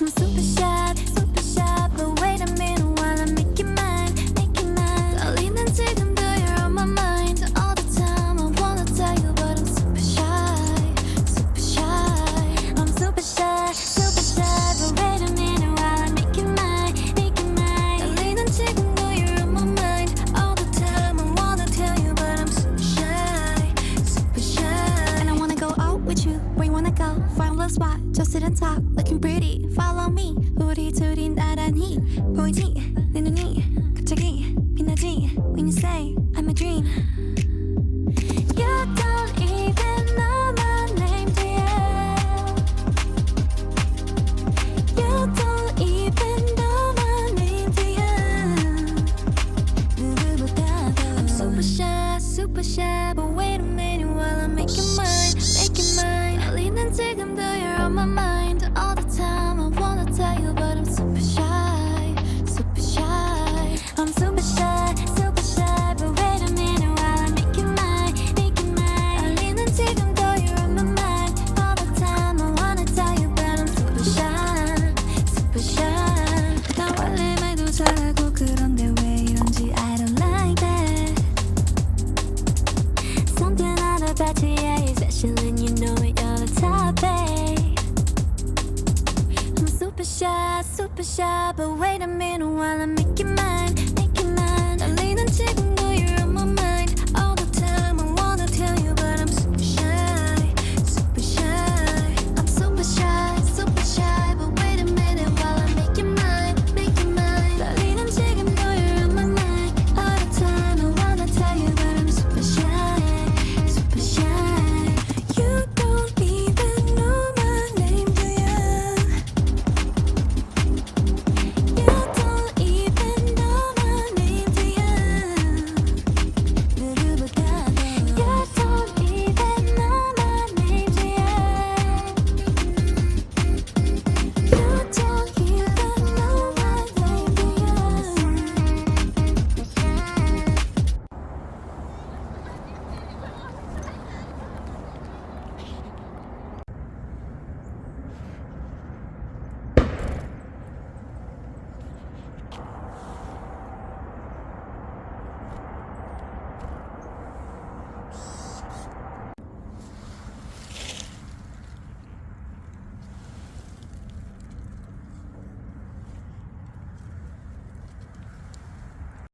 I'm super shy, but wait a minute while I make it mine, make it mine. 떨리는 지금도 you're on my mind all the time. I wanna tell you but I'm super shy, super shy. I'm super shy, but wait a minute while I make it mine, make it mine. 떨리는 지금도 you're on my mind all the time. I wanna tell you but I'm super shy, super shy. And I wanna go out with you. Where you wanna go? Find a little spot, just sit and talk, looking pretty. Follow me. 우리 둘이 나란히 보이지? 내 눈이 갑자기 빛나지? When you say I'm a dream. You don't even know my name, dear. You don't even know my name, dear. 누구보다도 I'm super shy, but wait a minute while I make it mine, make it mine. 떨리는 지금도 you're on my mind all the time. I wanna tell you but I'm super shy, super shy. I'm super shy, but wait a minute while I make it mine, make it mine. 떨리는 지금도 you're on my mind all the time. I wanna tell you but I'm super shy, super shy. 나 원래 말도 잘하고 그런데 왜 이런지 I don't like that. Something out about you, yeah, you're special and you know it, you're the top, babe. I'm super shy, but wait a minute while I make it mine,